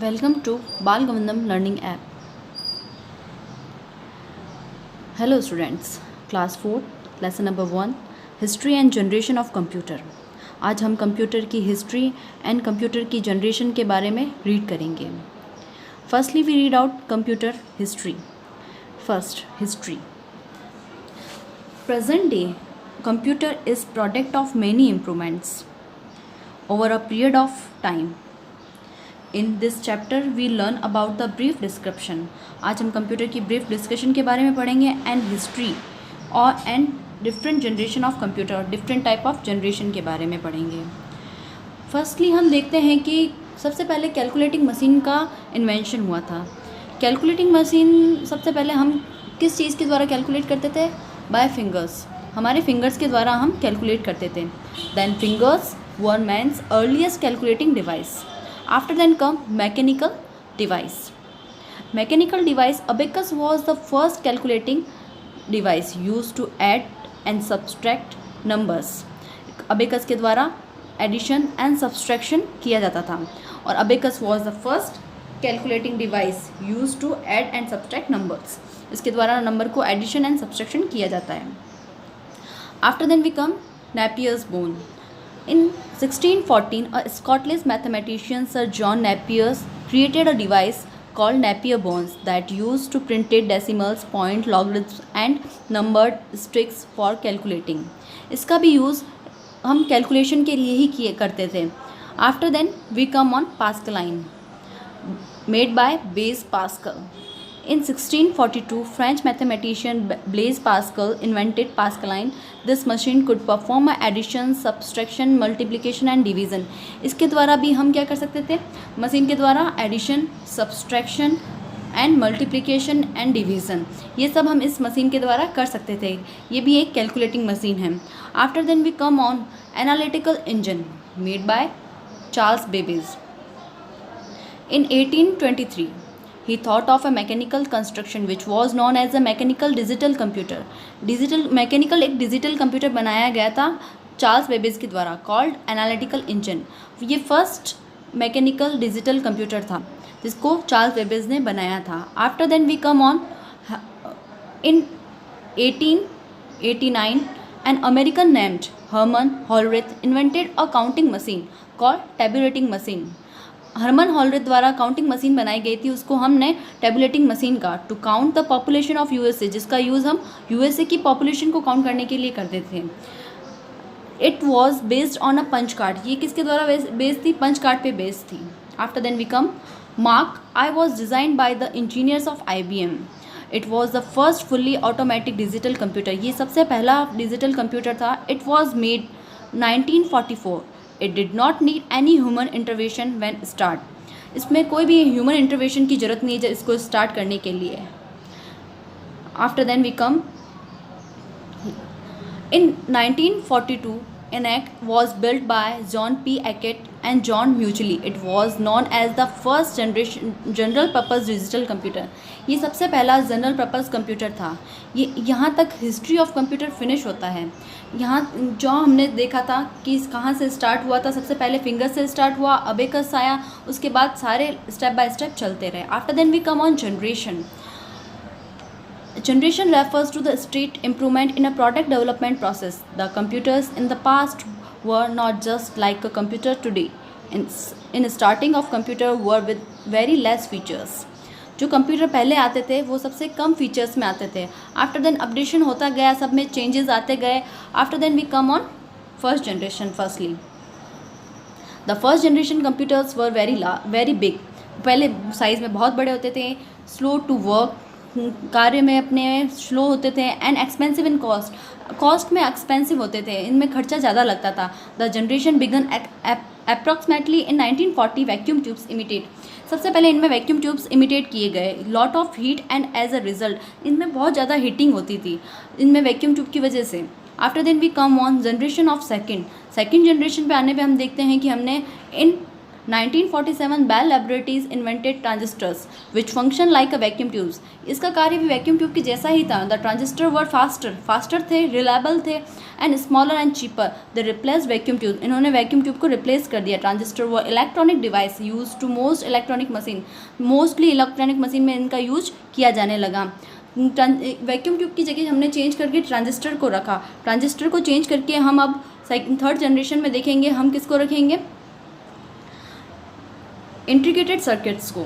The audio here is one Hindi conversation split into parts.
Welcome to Balgavandam Learning App. Hello students, class 4, lesson number 1, History and Generation of Computer. आज हम कंप्यूटर की हिस्ट्री एंड कंप्यूटर की जनरेशन के बारे में रीड करेंगे. Firstly we read out computer history. First, history. Present day computer is product of many improvements over a period of time. In this chapter we learn about the brief description. आज हम कंप्यूटर की ब्रीफ डिस्कशन के बारे में पढ़ेंगे एंड हिस्ट्री और and different generation of computer, different type of generation के बारे में पढ़ेंगे. फर्स्टली हम देखते हैं कि सबसे पहले कैलकुलेटिंग मशीन का इन्वेंशन हुआ था. कैलकुलेटिंग मशीन सबसे पहले हम किस चीज़ के द्वारा कैलकुलेट करते थे? Bye fingers. हमारे फिंगर्स के द्वारा हम कैलकुलेट करते थे. Then fingers were man's earliest calculating device. After then come mechanical device. Mechanical device, abacus was the first calculating device used to add and subtract numbers. Abacus के द्वारा addition and subtraction किया जाता था और abacus was the first calculating device used to add and subtract numbers. इसके द्वारा नंबर को addition and subtraction किया जाता है. After then we come Napier's bone. In 1614, a Scottish mathematician Sir John Napier created a device called Napier bones that used to printed decimals, point, logarithms and numbered sticks for calculating. इसका भी यूज़ हम कैलकुलेशन के लिए ही करते थे. After then we come on Pascaline, made by Blaise Pascal. In 1642, French mathematician Blaise Pascal invented Pascaline. This machine could perform addition, subtraction, multiplication and division. इसके द्वारा भी हम क्या कर सकते थे? मशीन के द्वारा addition, subtraction and multiplication and division, ये सब हम इस मशीन के द्वारा कर सकते थे. ये भी एक कैलकुलेटिंग मशीन है. After then we come on analytical engine made by Charles Babbage. In 1823, he thought of a mechanical construction which was known as a mechanical digital computer. Mechanical एक डिजिटल कंप्यूटर बनाया गया था चार्ल्स बेबेज के द्वारा, कॉल्ड एनालिटिकल इंजन. ये फर्स्ट मैकेनिकल डिजिटल कंप्यूटर था जिसको चार्ल्स बेबेज ने बनाया था. After then we come on in 1889 an American named Herman Hollerith invented a counting machine called tabulating machine. Herman Hollerith द्वारा काउंटिंग मशीन बनाई गई थी, उसको हमने टेबुलेटिंग मशीन का. To count the population of USA, जिसका यूज़ हम यूएसए की पॉपुलेशन को काउंट करने के लिए करते थे. It was based on a punch card. ये किसके द्वारा बेस्ड थी? पंच कार्ड पे बेस्ड थी. After then we come Mark I was designed by the engineers of IBM. It was the first fully automatic digital computer. ये सबसे पहला डिजिटल कंप्यूटर था. It was made 1944. It did not need any human intervention when start. इसमें कोई भी ह्यूमन इंटरवेंशन की ज़रूरत नहीं है इसको स्टार्ट करने के लिए. After then we come in 1942 an act was built by John P. Hackett and John Muccioli. It was known as the first generation general purpose digital computer. ये सबसे पहला जनरल पर्पस कंप्यूटर था. ये यहाँ तक हिस्ट्री ऑफ कंप्यूटर फिनिश होता है. यहाँ जो हमने देखा था कि कहाँ से स्टार्ट हुआ था, सबसे पहले फिंगर से स्टार्ट हुआ, अबेकस आया, उसके बाद सारे स्टेप बाय स्टेप चलते रहे. After then we come on generation. Generation refers to the state improvement in a product development process. The computers in the past were not just like a computer today. In starting of computer were with very less features. जो कंप्यूटर पहले आते थे वो सबसे कम फीचर्स में आते थे. आफ्टर देन अपडेशन होता गया, सब में चेंजेस आते गए. After then we come on first generation. Firstly the first generation computers were very big. पहले साइज़ में बहुत बड़े होते थे, स्लो टू वर्क, कार्य में अपने स्लो होते थे, एंड एक्सपेंसिव इन कॉस्ट में एक्सपेंसिव होते थे, इनमें खर्चा ज़्यादा लगता था. The generation began approximately in 1940. Vacuum tubes imitate. सबसे पहले इनमें वैक्यूम ट्यूब्स इमिटेट किए गए. Lot of heat and as a result इनमें बहुत ज़्यादा हीटिंग होती थी इनमें वैक्यूम ट्यूब की वजह से. After then we come on generation of second generation पे आने पे हम देखते हैं कि हमने in 1947 Bell laboratories invented transistors which function like a vacuum tubes. इसका कार्य भी वैक्यूम ट्यूब की जैसा ही था। द ट्रांजिस्टर वर फास्टर थे, रिलायबल थे, and smaller and cheaper. The replace vacuum tube, इन्होंने वैक्यूम ट्यूब को रिप्लेस कर दिया। Transistor were electronic device use to most electronic machine, mostly electronic machine में इनका यूज किया जाने लगा। वैक्यूम ट्यूब की जगह हमने चेंज करके ट्रांजिस्टर को रखा। ट्रांजिस्टर को चेंज करके हम अब थर्ड जनरेशन में देखेंगे हम किसको रखेंगे, इंटीग्रेटेड सर्किट्स को।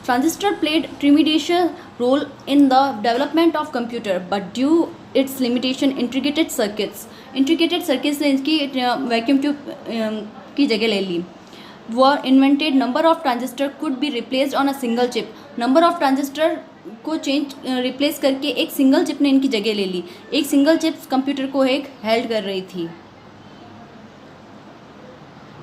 Transistor played tremendous role in the development of computer but due its limitation integrated circuits ने इसकी वैक्यूम ट्यूब की जगह ले ली। Were invented, number of transistor could be replaced on a single chip. Number of transistor को रिप्लेस करके एक सिंगल चिप ने इनकी जगह ले ली। एक सिंगल चिप कंप्यूटर को एक हेल्ड कर रही थी।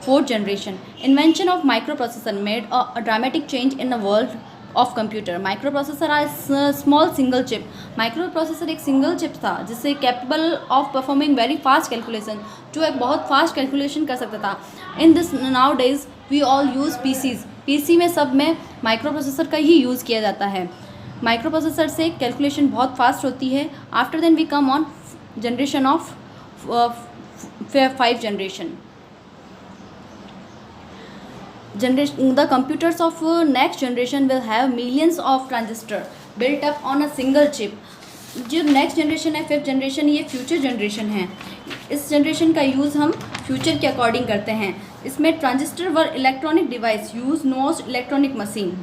Fourth generation, invention of microprocessor made a dramatic change in the world of computer. Microprocessor are small single chip. Microprocessor एक सिंगल चिप था जिससे capable of performing very fast calculation, जो एक बहुत फास्ट कैलकुलेशन कर सकता था। In this nowadays we all use PCs. PC में सब में माइक्रोप्रोसेसर का ही यूज़ किया जाता है। माइक्रोप्रोसेसर से कैलकुलेशन बहुत फास्ट होती है। After then we come on generation of 5 generation. The computers of next generation will have millions of transistor built up on a single chip. जो नेक्स्ट जनरेशन है 5th जनरेशन, ये फ्यूचर जनरेशन है। इस जनरेशन का यूज़ हम फ्यूचर के अकॉर्डिंग करते हैं। इसमें transistor were electronic device use most electronic machine.